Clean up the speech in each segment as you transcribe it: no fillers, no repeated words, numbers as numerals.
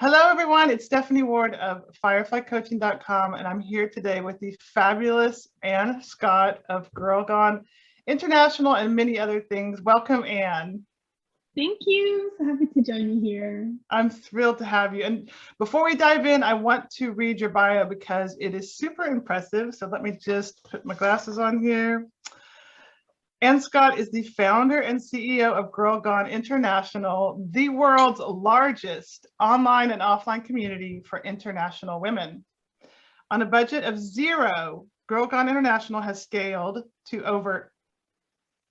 Hello, everyone. It's Stephanie Ward of fireflycoaching.com, and I'm here today with the fabulous Anne Scott of Girl Gone International and many other things. Welcome, Anne. Thank you. So happy to join you here. I'm thrilled to have you. And before we dive in, I want to read your bio because it is super impressive. So let me just put my glasses on here. Anne Scott is the founder and CEO of Girl Gone International, the world's largest online and offline community for international women. On a budget of zero, Girl Gone International has scaled to over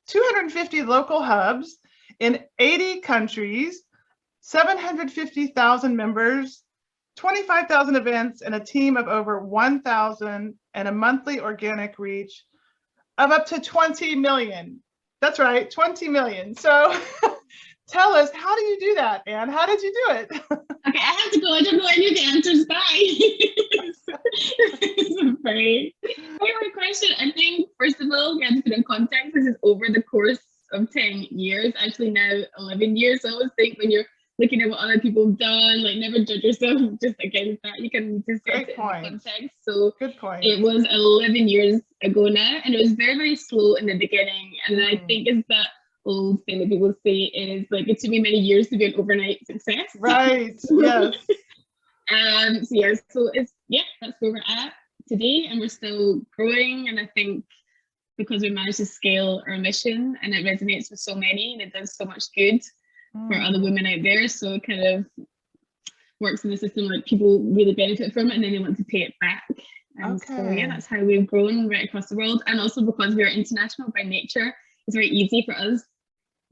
250 local hubs in 80 countries, 750,000 members, 25,000 events, and a team of over 1,000 and a monthly organic reach of up to 20 million. That's right, 20 million. So tell us, how do you do that, Anne? How did you do it? Okay, I have to go. I don't know any of the answers. Bye. It's a very hard question. I think, first of all, we have to put in context. This is over the course of 10 years, actually now 11 years. So I always think when you're looking at what other people have done, like never judge yourself just against that. You can just set it in context. So good point. It was 11 years ago now, and it was very, very slow in the beginning. And I think it's that old thing that people say is like, it took me many years to be an overnight success. Right, yes. So that's where we're at today, and we're still growing. And I think because we managed to scale our mission and it resonates with so many and it does so much good for other women out there, so it kind of works in the system, like people really benefit from it and then they want to pay it back. And so that's how we've grown right across the world. And also because we're international by nature, it's very easy for us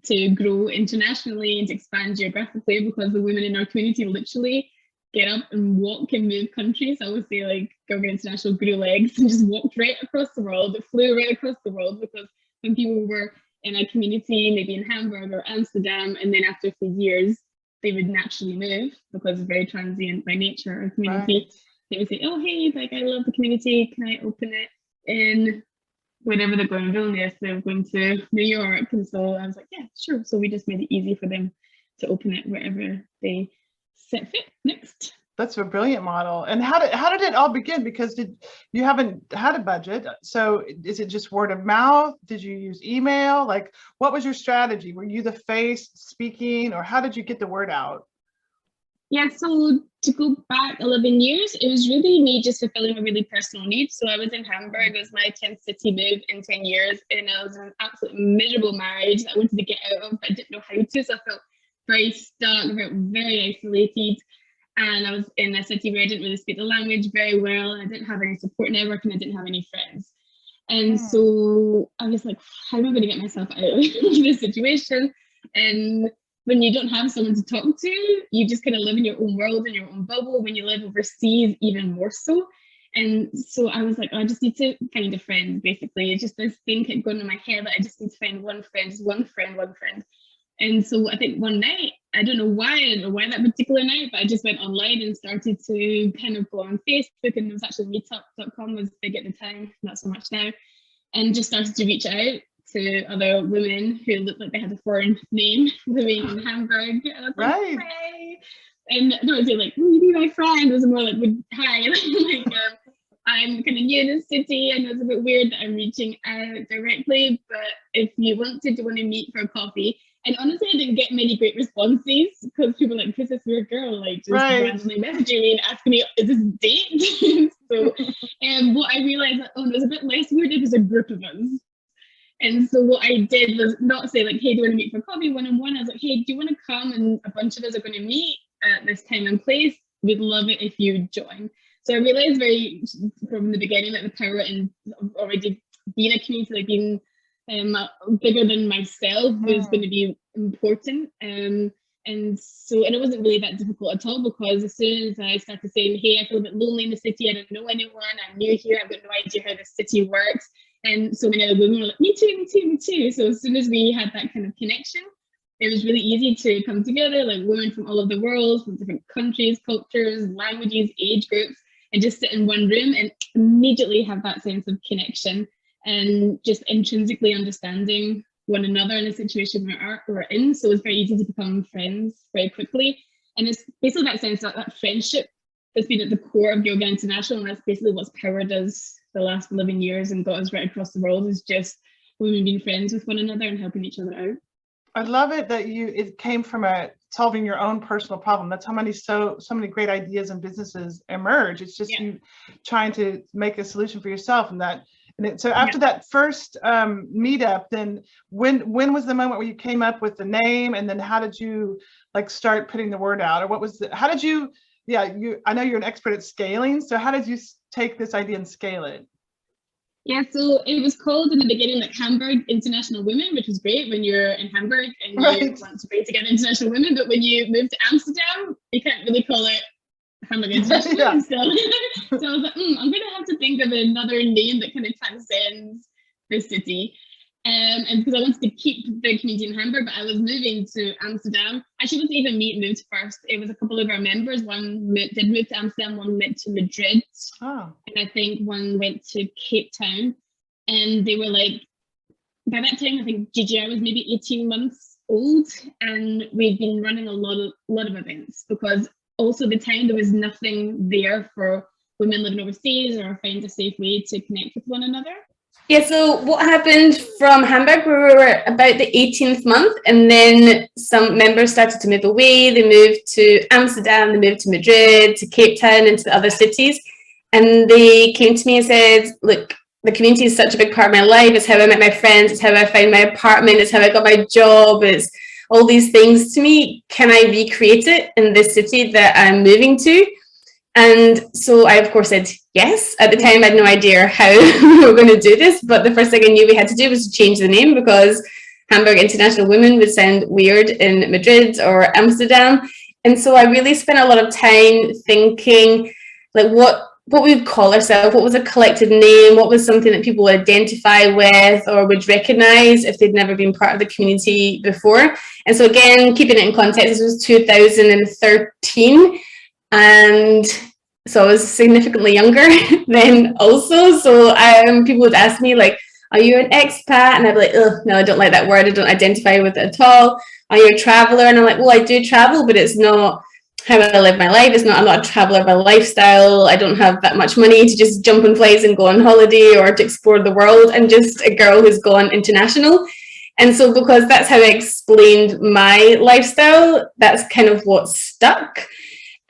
to grow internationally and to expand geographically, because the women in our community literally get up and walk and move countries. I always say, like, Girl Gone International grew legs and just walked right across the world. It flew right across the world, because when people were in a community, maybe in Hamburg or Amsterdam, and then after a few years, they would naturally move because it's very transient by nature, our community. Right. They would say, oh, hey, like, I love the community. Can I open it in whenever they're going to Vilnius? They're going to New York. And so I was like, yeah, sure. So we just made it easy for them to open it wherever they set fit next. That's a brilliant model. And how did it all begin? Because you haven't had a budget. So is it just word of mouth? Did you use email? Like, what was your strategy? Were you the face speaking, or how did you get the word out? Yeah, so to go back 11 years, it was really me just fulfilling a really personal need. So I was in Hamburg. It was my 10th city move in 10 years. And I was in an absolute miserable marriage that I wanted to get out of, but I didn't know how to. So I felt very stuck, very isolated. And I was in a city where I didn't really speak the language very well. And I didn't have any support network and I didn't have any friends. And so I was like, how am I going to get myself out of this situation? And when you don't have someone to talk to, you just kind of live in your own world, in your own bubble. When you live overseas, even more so. And so I was like, I just need to find a friend, basically. It's just this thing kept going in my head that I just need to find one friend, just one friend. And so I think one night, I don't know why that particular night, but I just went online and started to kind of go on Facebook, and it was actually meetup.com was big at the time, not so much now, and just started to reach out to other women who looked like they had a foreign name living in Hamburg. And I was like, hey. And I don't say like, you be my friend. It was more like, hi. Like, I'm kind of new in the city, and it's a bit weird that I'm reaching out directly, but if you wanted to want to meet for a coffee. And honestly, I didn't get many great responses, because people were like, who's this weird girl? Like, just randomly messaging me and asking me, is this a date? So what I realized, it was a bit less weird if it's a group of us. And so what I did was not say like, hey, do you want to meet for coffee one-on-one? I was like, hey, do you want to come? And a bunch of us are going to meet at this time and place. We'd love it if you join. So I realized from the beginning that the power in already being a community, like being bigger than myself, was going to be important. And it wasn't really that difficult at all, because as soon as I started saying, hey, I feel a bit lonely in the city, I don't know anyone, I'm new here, I've got no idea how the city works. And so many other women were like, me too. So as soon as we had that kind of connection, it was really easy to come together, like women from all over the world, from different countries, cultures, languages, age groups, and just sit in one room and immediately have that sense of connection and just intrinsically understanding one another in a situation we're in. So it's very easy to become friends very quickly. And it's basically that sense that friendship has been at the core of Yoga International, and that's basically what's powered us the last 11 years and got us right across the world, is just women being friends with one another and helping each other out. I love it that it came from solving your own personal problem. That's how so many great ideas and businesses emerge. It's just you trying to make a solution for yourself, so after that first meetup, then when was the moment where you came up with the name, and then how did you like start putting the word out, or what was how did you? I know you're an expert at scaling, so how did you take this idea and scale it? Yeah, so it was called in the beginning like Hamburg International Women, which was great when you're in Hamburg and you want to bring together international women. But when you move to Amsterdam, you can't really call it Hamburg International Women still. So I was like, I'm going to have to think of another name that kind of transcends the city. And because I wanted to keep the community in Hamburg, but I was moving to Amsterdam. Actually, it wasn't even me moved first. It was a couple of our members. One did move to Amsterdam, one went to Madrid, and I think one went to Cape Town. And they were like, by that time, I think GGI was maybe 18 months old, and we've been running a lot of events, because also at the time there was nothing there for women living overseas or find a safe way to connect with one another. Yeah, so what happened from Hamburg, we were about the 18th month, and then some members started to move away. They moved to Amsterdam, they moved to Madrid, to Cape Town, and to the other cities. And they came to me and said, look, the community is such a big part of my life. It's how I met my friends. It's how I found my apartment. It's how I got my job. It's all these things to me. Can I recreate it in this city that I'm moving to? And so I, of course, said yes. At the time, I had no idea how we were going to do this. But the first thing I knew we had to do was to change the name, because Hamburg International Women would sound weird in Madrid or Amsterdam. And so I really spent a lot of time thinking, like, what we would call ourselves, what was a collective name, what was something that people would identify with or would recognize if they'd never been part of the community before. And so again, keeping it in context, this was 2013. And so I was significantly younger then also. So people would ask me, like, are you an expat? And I'd be like, oh, no, I don't like that word. I don't identify with it at all. Are you a traveler? And I'm like, well, I do travel, but it's not how I live my life. I'm not a traveler by lifestyle. I don't have that much money to just jump on flights and go on holiday or to explore the world. I'm just a girl who's gone international. And so because that's how I explained my lifestyle, that's kind of what stuck.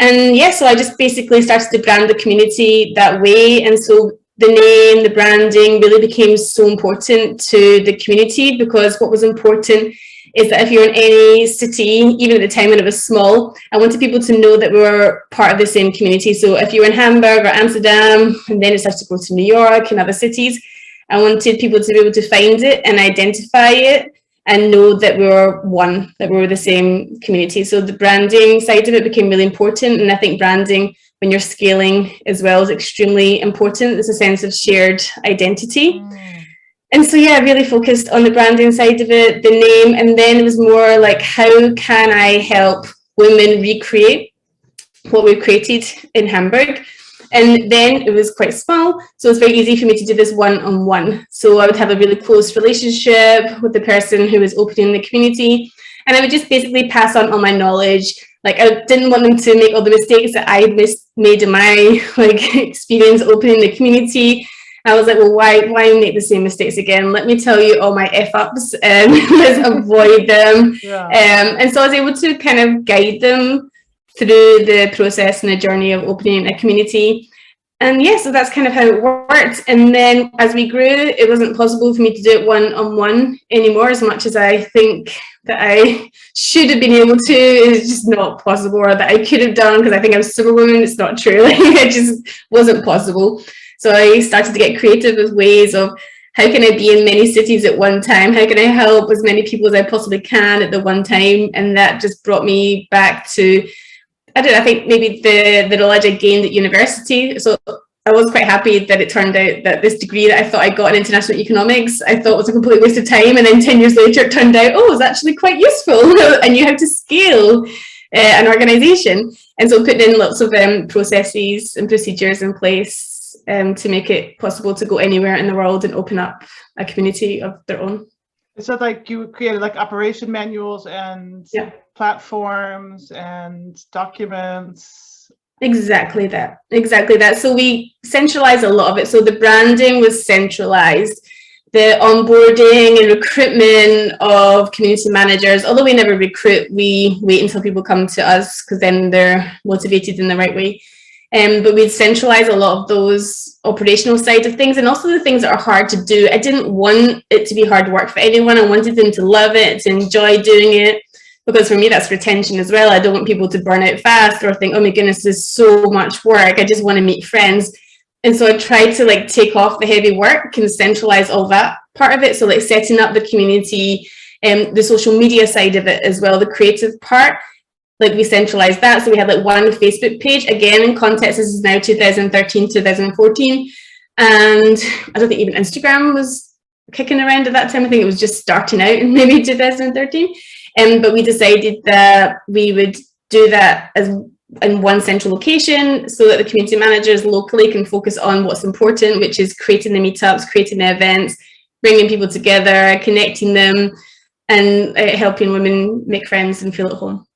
And yeah, so I just basically started to brand the community that way. And so the name, the branding really became so important to the community, because what was important is that if you're in any city, even at the time when it was small, I wanted people to know that we were part of the same community. So if you were in Hamburg or Amsterdam, and then it started to go to New York and other cities, I wanted people to be able to find it and identify it and know that we were one, that we were the same community. So the branding side of it became really important. And I think branding, when you're scaling as well, is extremely important. There's a sense of shared identity. And so, yeah, I really focused on the branding side of it, the name, and then it was more like, how can I help women recreate what we've created in Hamburg? And then it was quite small, so it's very easy for me to do this one-on-one. So I would have a really close relationship with the person who was opening the community, and I would just basically pass on all my knowledge. Like, I didn't want them to make all the mistakes that I had made in my experience opening the community. I was like, well, why make the same mistakes again? Let me tell you all my F-ups and let's avoid them. And so I was able to kind of guide them through the process and the journey of opening a community. And yeah, so that's kind of how it worked. And then as we grew, it wasn't possible for me to do it one-on-one anymore, as much as I think that I should have been able to. It's just not possible, or that I could have done, because I think I'm Superwoman. It's not true. It just wasn't possible. So I started to get creative with ways of, how can I be in many cities at one time? How can I help as many people as I possibly can at the one time? And that just brought me back to, I think maybe the knowledge I gained at university. So I was quite happy that it turned out that this degree that I thought I got in international economics, I thought was a complete waste of time. And then 10 years later, it turned out, oh, it's actually quite useful. And you have to scale an organization. And so putting in lots of processes and procedures in place to make it possible to go anywhere in the world and open up a community of their own. So like you created like operation manuals and platforms and documents. Exactly that. So we centralize a lot of it. So the branding was centralized. The onboarding and recruitment of community managers, although we never recruit, we wait until people come to us because then they're motivated in the right way. But we'd centralize a lot of those operational side of things, and also the things that are hard to do. I didn't want it to be hard work for anyone. I wanted them to love it, to enjoy doing it, because for me, that's retention as well. I don't want people to burn out fast or think, oh my goodness, this is so much work. I just want to meet friends. And so I tried to like take off the heavy work and centralize all that part of it. So like setting up the community and the social media side of it as well, the creative part, like we centralized that. So we had like one Facebook page, again, in context, this is now 2013, 2014. And I don't think even Instagram was kicking around at that time. I think it was just starting out in maybe 2013. But we decided that we would do that as in one central location so that the community managers locally can focus on what's important, which is creating the meetups, creating the events, bringing people together, connecting them, and helping women make friends and feel at home.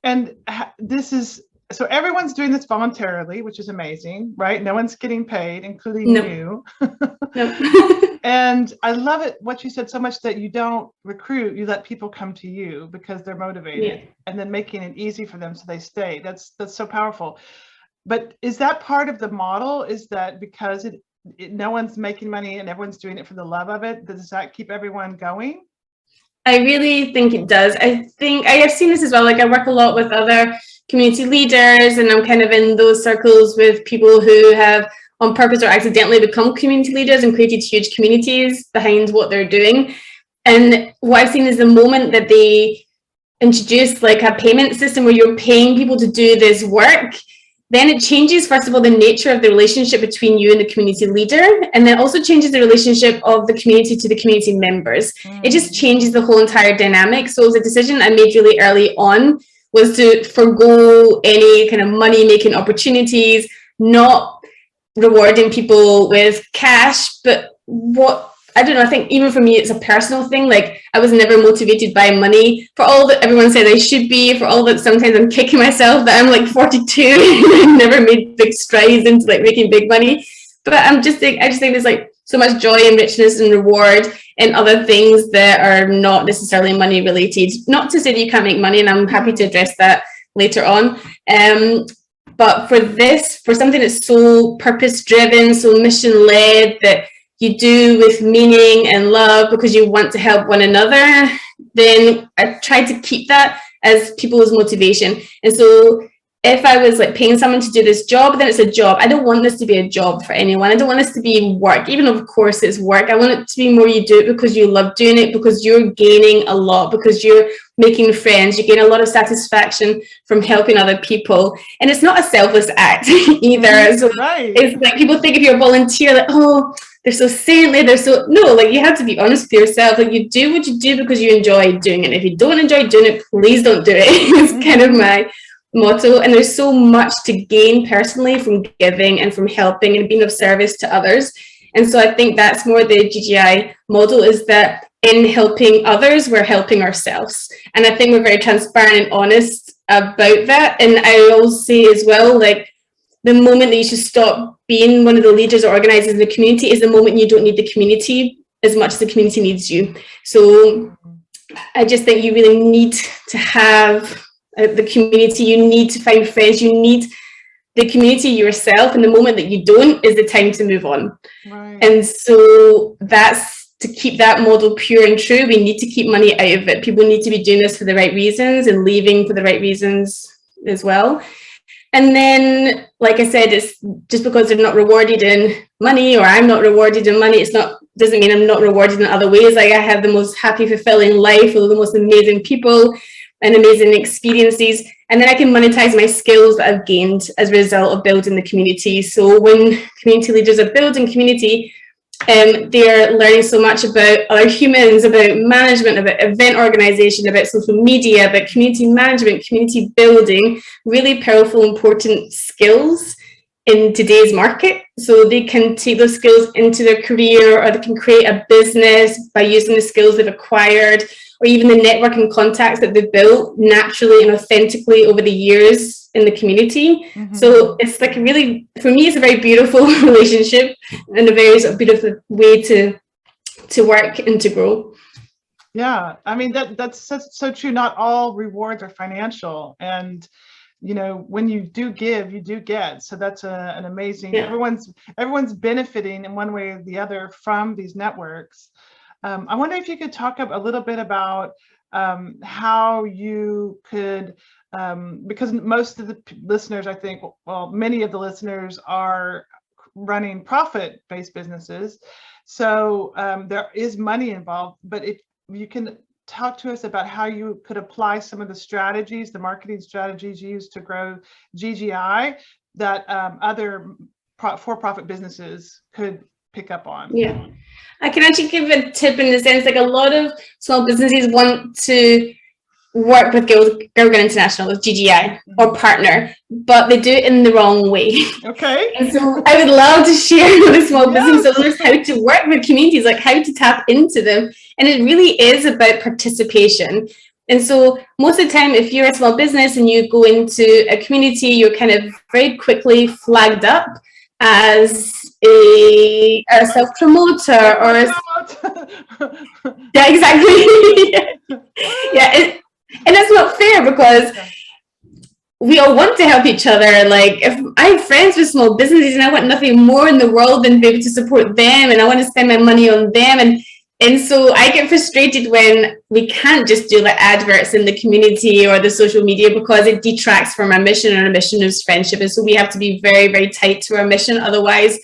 And this is, so everyone's doing this voluntarily, which is amazing, right? No one's getting paid, including you. No. And I love it, what you said so much, that you don't recruit, you let people come to you because they're motivated, and then making it easy for them so they stay. That's so powerful. But is that part of the model? Is that because no one's making money and everyone's doing it for the love of it? Does that keep everyone going? I really think it does. I think I have seen this as well. Like I work a lot with other community leaders, and I'm kind of in those circles with people who have on purpose or accidentally become community leaders and created huge communities behind what they're doing. And what I've seen is the moment that they introduce like a payment system where you're paying people to do this work, then it changes, first of all, the nature of the relationship between you and the community leader, and then also changes the relationship of the community to the community members. It just changes the whole entire dynamic. So it was a decision I made really early on, was to forgo any kind of money-making opportunities, not rewarding people with cash. But what, I don't know, I think even for me, it's a personal thing. Like I was never motivated by money, for all that everyone said I should be, for all that sometimes I'm kicking myself that I'm like 42 and I've never made big strides into like making big money. But I just think there's like so much joy and richness and reward in other things that are not necessarily money related. Not to say that you can't make money, and I'm happy to address that later on. But for something that's so purpose driven, so mission led, that you do with meaning and love because you want to help one another, then I try to keep that as people's motivation. And so if I was like paying someone to do this job, then it's a job. I don't want this to be a job for anyone. I don't want this to be work, even though of course it's work. I want it to be more you do it because you love doing it, because you're gaining a lot, because you're making friends, you gain a lot of satisfaction from helping other people. And it's not a selfless act either. So it's like people think if you're a volunteer, like, oh, they're so saintly, no, like you have to be honest with yourself. Like you do what you do because you enjoy doing it. If you don't enjoy doing it, please don't do it. It's kind of my motto. And there's so much to gain personally from giving and from helping and being of service to others. And so I think that's more the GGI model, is that in helping others, we're helping ourselves. And I think we're very transparent and honest about that. And I will say as well, like the moment that you should stop being one of the leaders or organizers in the community is the moment you don't need the community as much as the community needs you. So I just think you really need to have the community, you need to find friends, you need the community yourself, and the moment that you don't is the time to move on. And so that's, to keep that model pure and true, we need to keep money out of it. People need to be doing this for the right reasons and leaving for the right reasons as well. And then, like I said, it's just because they're not rewarded in money, or I'm not rewarded in money, doesn't mean I'm not rewarded in other ways. Like I have the most happy, fulfilling life with the most amazing people and amazing experiences. And then I can monetize my skills that I've gained as a result of building the community. So when community leaders are building community, they're learning so much about other humans, about management, about event organization, about social media, about community management, community building, really powerful, important skills in today's market. So they can take those skills into their career, or they can create a business by using the skills they've acquired, or even the network and contacts that they've built naturally and authentically over the years in the community. So it's like a really, for me, it's a very beautiful relationship and a very sort of beautiful way to work and to grow. Yeah, I mean, that's so true. Not all rewards are financial, and you know, when you do give, you do get. So that's an amazing. Yeah. Everyone's benefiting in one way or the other from these networks. I wonder if you could talk a little bit about how you could, because most of the listeners, I think, well, many of the listeners are running profit-based businesses. So there is money involved, but if you can talk to us about how you could apply some of the strategies, the marketing strategies used to grow GGI that other for-profit businesses could pick up on. Yeah, I can actually give a tip in the sense, like a lot of small businesses want to work with Girl Gone International, with GGI or partner, but they do it in the wrong way. Okay. And so I would love to share with small business owners how to work with communities, like how to tap into them. And it really is about participation. And so most of the time, if you're a small business and you go into a community, you're kind of very quickly flagged up as a self-promoter or yeah, exactly. Yeah, and that's not fair, because we all want to help each other. Like, if I have friends with small businesses and I want nothing more in the world than be able to support them, and I want to spend my money on them, and so I get frustrated when we can't just do like adverts in the community or the social media, because it detracts from our mission, and our mission is friendship. And so we have to be very, very tight to our mission. Otherwise,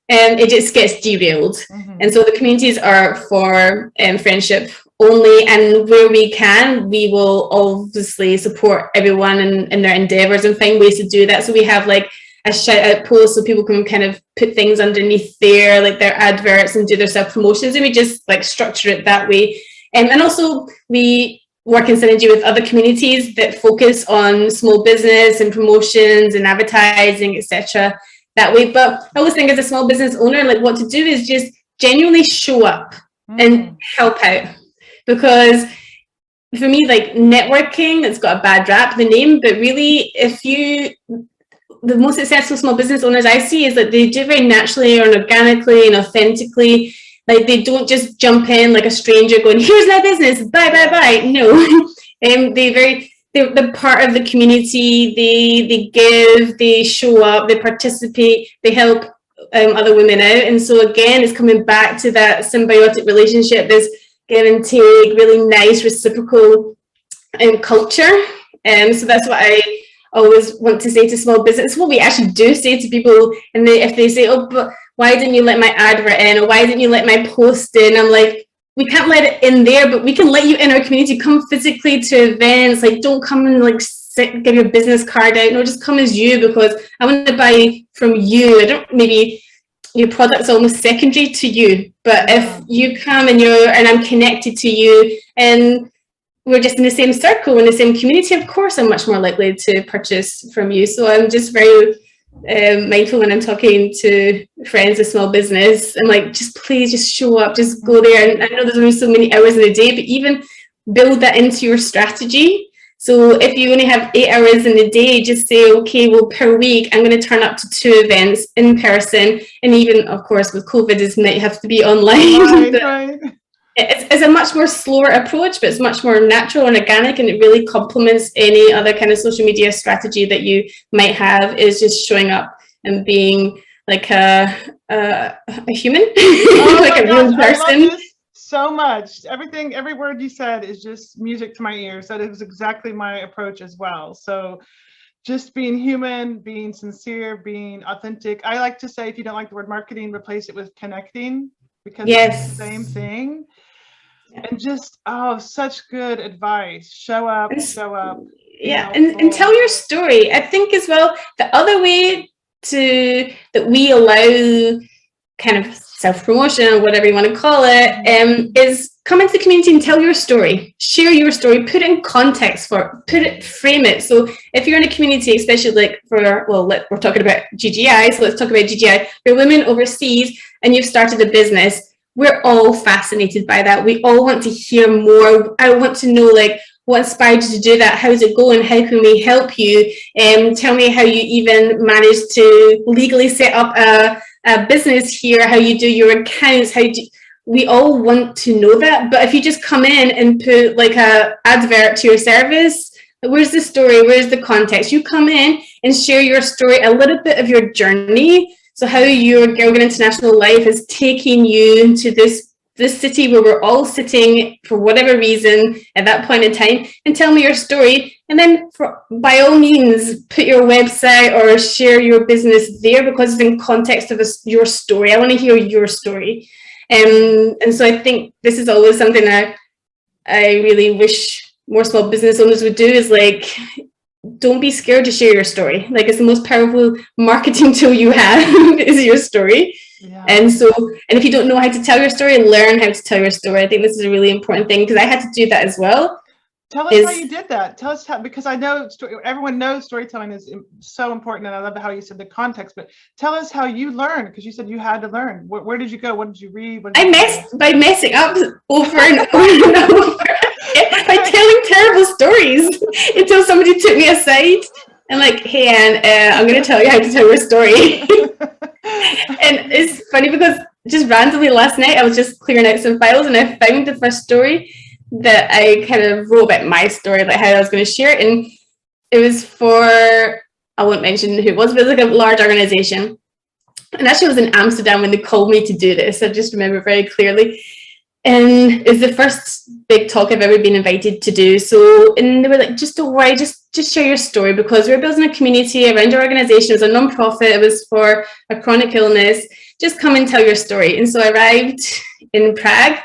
it just gets derailed. And so the communities are for friendship only, and where we can, we will obviously support everyone in their endeavors and find ways to do that. So we have like a shout out post, so people can kind of put things underneath there, like their adverts, and do their self promotions, and we just like structure it that way. And also we work in synergy with other communities that focus on small business and promotions and advertising, etc. that way. But I always think, as a small business owner, like what to do is just genuinely show up and help out. Because for me, like, networking, it's got a bad rap, the name, but really, the most successful small business owners I see is that they do it very naturally and organically and authentically. Like, they don't just jump in like a stranger going, here's my business, bye, bye, bye. No, they're part of the community. They give, they show up, they participate, they help other women out. And so again, it's coming back to that symbiotic relationship, this give and take, really nice reciprocal culture. So that's what I always want to say to small business. What we actually do say to people, and if they say, oh, but why didn't you let my advert in, or why didn't you let my post in? I'm like, we can't let it in there, but we can let you in our community. Come physically to events. Like, don't come and like give your business card out. No, just come as you, because I want to buy from you. Maybe your product's almost secondary to you, but if you come and I'm connected to you, and we're just in the same circle, in the same community, of course I'm much more likely to purchase from you. So I'm just very mindful when I'm talking to friends with small business. I'm like, just please just show up, just go there. And I know there's only so many hours in a day, but even build that into your strategy. So if you only have 8 hours in a day, just say, okay, well, per week, I'm going to turn up to 2 events in person. And even, of course, with COVID, it might have to be online. Right. It's a much more slower approach, but it's much more natural and organic, and it really complements any other kind of social media strategy that you might have, is just showing up and being like a human, like a real person. So much. Every word you said is just music to my ears. That is exactly my approach as well. So just being human, being sincere, being authentic. I like to say, if you don't like the word marketing, replace it with connecting, because it's the same thing. And just, such good advice. Show up. Yeah, and tell your story. I think as well, the other way that we allow kind of self-promotion, or whatever you want to call it, is come into the community and tell your story. Share your story, put it in context frame it. So if you're in a community, especially like we're talking about GGI, so let's talk about GGI. You're women overseas and you've started a business. we're all fascinated by that. We all want to hear more. I want to know, like, what inspired you to do that? How's it going? How can we help you? Tell me how you even managed to legally set up a business here, how you do your accounts, we all want to know that. But if you just come in and put like a advert to your service, where's the story? Where's the context? You come in and share your story, a little bit of your journey. So how your Girlgun International life is taking you to this city where we're all sitting for whatever reason at that point in time, and tell me your story. And then by all means, put your website or share your business there, because it's in context of your story. I want to hear your story. And so I think this is always something that I really wish more small business owners would do, is like, don't be scared to share your story. Like, it's the most powerful marketing tool you have is your story. Yeah. And if you don't know how to tell your story, learn how to tell your story. I think this is a really important thing, because I had to do that as well. Tell us how you did that. Tell us how, because I know everyone knows storytelling is so important, and I love how you said the context, but tell us how you learned, because you said you had to learn. Where did you go? What did you read? By messing up over and over and over, by telling terrible stories, until somebody took me aside and like, hey, Anne, I'm going to tell you how to tell your story. And it's funny because just randomly last night, I was just clearing out some files and I found the first story that I kind of wrote about my story, like how I was going to share it. And it was for, I won't mention who it was, but it was like a large organization. And actually it was in Amsterdam when they called me to do this. I just remember very clearly. And it's the first big talk I've ever been invited to do. So, and they were like, just don't worry, just share your story, because we're building a community around our organization. It was a non-profit. It was for a chronic illness. Just come and tell your story. And so I arrived in Prague,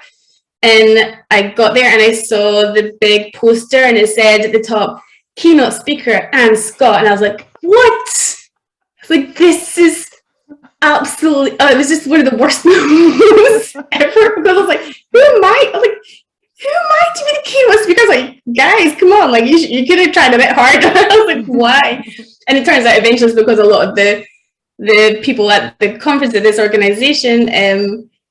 and I got there and I saw the big poster, and it said at the top, keynote speaker Anne Scott. And I was like, what? I was like, this is absolutely, it was just one of the worst moments ever, because I was like, who am I? I was like, who am I to be the keynote speaker? I was like, guys, come on, like you could have tried a bit harder. I was like, why? And it turns out eventually it's because a lot of the people at the conference of this organization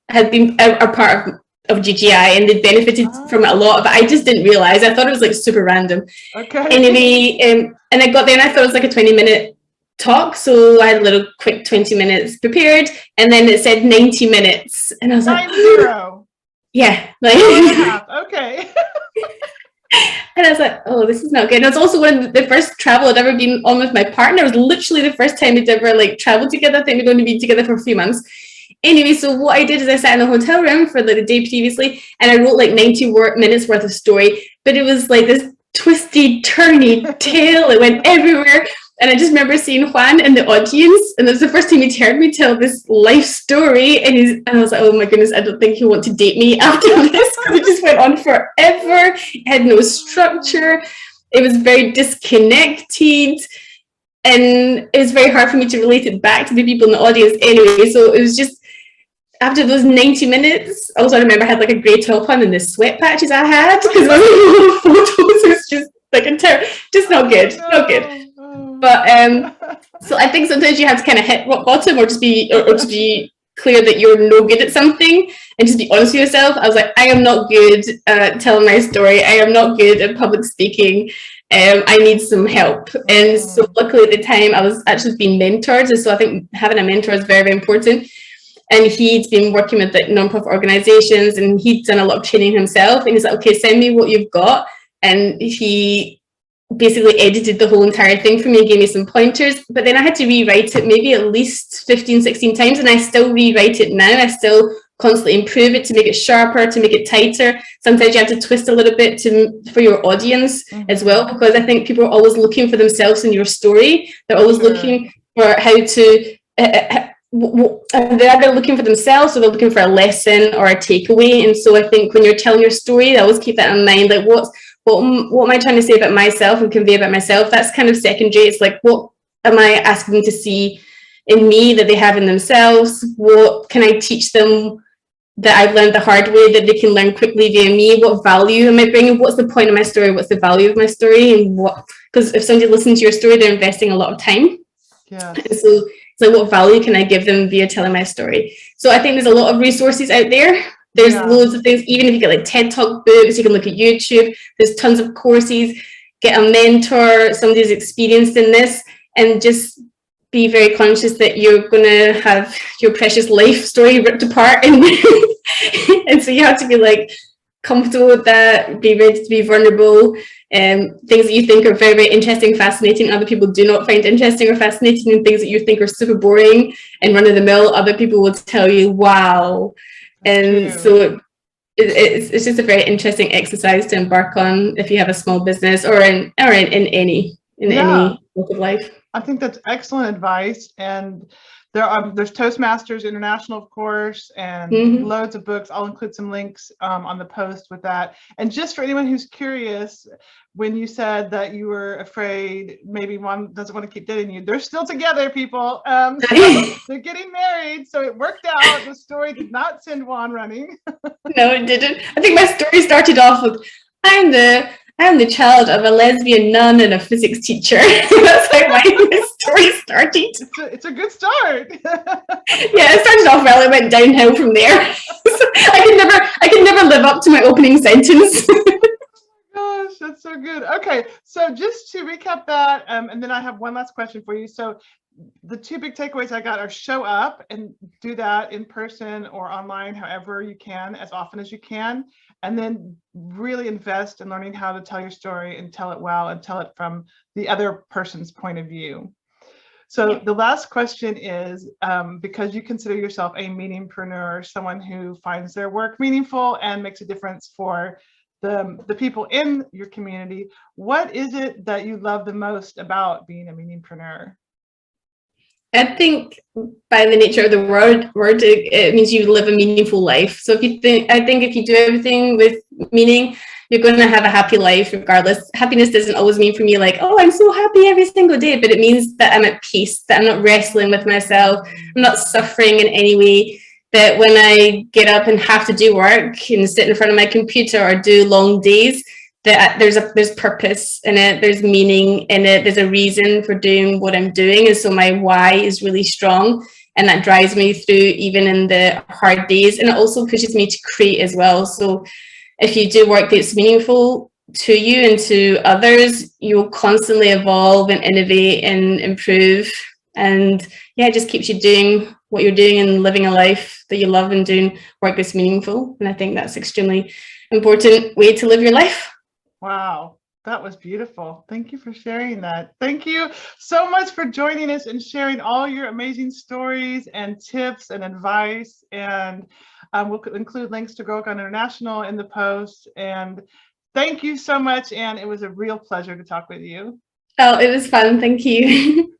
had been a part of GGI, and they benefited from it a lot, but I just didn't realize. I thought it was like super random. Okay. Anyway, and I got there and I thought it was like a 20-minute talk, so I had a little quick 20 minutes prepared, and then it said 90 minutes, and I was like, 90. Yeah, like okay. And I was like, oh, this is not good. And it was also one of the first travel I'd ever been on with my partner. It was literally the first time we'd ever like traveled together. I think we're going to be together for a few months. Anyway, so what I did is I sat in a hotel room for like the day previously, and I wrote like 90 minutes worth of story, but it was like this twisty, turny tale. It went everywhere. And I just remember seeing Juan in the audience, and it was the first time he'd heard me tell this life story. And I was like, oh my goodness, I don't think he'll want to date me after this, because it just went on forever. It had no structure. It was very disconnected. And it was very hard for me to relate it back to the people in the audience anyway. So it was just, after those 90 minutes, I also remember I had like a grey top on and the sweat patches I had, because my photos was just like just not good, not good. But so I think sometimes you have to kind of hit rock bottom, or just be clear that you're no good at something, and just be honest with yourself. I was like, I am not good at telling my story. I am not good at public speaking. I need some help. And so luckily at the time I was actually being mentored, and so I think having a mentor is very, very important. And he'd been working with like non-profit organizations, and he'd done a lot of training himself, and he's like, okay, send me what you've got. And he basically edited the whole entire thing for me and gave me some pointers, but then I had to rewrite it maybe at least 15-16 times, and I still rewrite it now. I still constantly improve it to make it sharper, to make it tighter. Sometimes you have to twist a little bit for your audience as well, because I think people are always looking for themselves in your story. They're always looking for how to they're either looking for themselves, or they're looking for a lesson or a takeaway. And so I think when you're telling your story, I always keep that in mind, like what am I trying to say about myself and convey about myself? That's kind of secondary. It's like, what am I asking them to see in me that they have in themselves? What can I teach them that I've learned the hard way that they can learn quickly via me? What value am I bringing? What's the point of my story? What's the value of my story? And because if somebody listens to your story, they're investing a lot of time. Yeah. And so it's So what value can I give them via telling my story? So I think there's a lot of resources out there. There's loads of things, even if you get like TED Talk books, you can look at YouTube, there's tons of courses, get a mentor, somebody who's experienced in this, and just be very conscious that you're going to have your precious life story ripped apart. And so you have to be like comfortable with that, be ready to be vulnerable. Things that you think are very, very interesting, fascinating, other people do not find interesting or fascinating, and things that you think are super boring and run of the mill, other people will tell you, wow. And so it's just a very interesting exercise to embark on if you have a small business or in any walk of life. I think that's excellent advice. And there's Toastmasters International, of course, and loads of books. I'll include some links on the post with that. And just for anyone who's curious, when you said that you were afraid maybe one doesn't want to keep dating you, they're still together, people. They're getting married, so it worked out. The story did not send Juan running. No, it didn't. I think my story started off with, I'm the child of a lesbian nun and a physics teacher. That's how my story started. It's a good start. Yeah, it started off well. It went downhill from there. So I could never live up to my opening sentence. Gosh, that's so good. Okay, so just to recap that, and then I have one last question for you. So the two big takeaways I got are show up and do that in person or online, however you can, as often as you can, and then really invest in learning how to tell your story and tell it well and tell it from the other person's point of view. So the last question is, because you consider yourself a meaningpreneur, someone who finds their work meaningful and makes a difference for the people in your community, what is it that you love the most about being a meaningpreneur? I think by the nature of the word, it means you live a meaningful life. So I think if you do everything with meaning, you're going to have a happy life regardless. Happiness doesn't always mean for me like, oh, I'm so happy every single day, but it means that I'm at peace, that I'm not wrestling with myself, I'm not suffering in any way, that when I get up and have to do work and sit in front of my computer or do long days, that there's purpose in it, there's meaning in it, there's a reason for doing what I'm doing. And so my why is really strong, and that drives me through even in the hard days. And it also pushes me to create as well. So if you do work that's meaningful to you and to others, you will constantly evolve and innovate and improve. And yeah, it just keeps you doing what you're doing and living a life that you love and doing work that's meaningful. And I think that's extremely important way to live your life. Wow, that was beautiful. Thank you for sharing that. Thank you so much for joining us and sharing all your amazing stories and tips and advice. And we'll include links to Girl Gone International in the post. And thank you so much, Anne. It was a real pleasure to talk with you. Oh, it was fun. Thank you.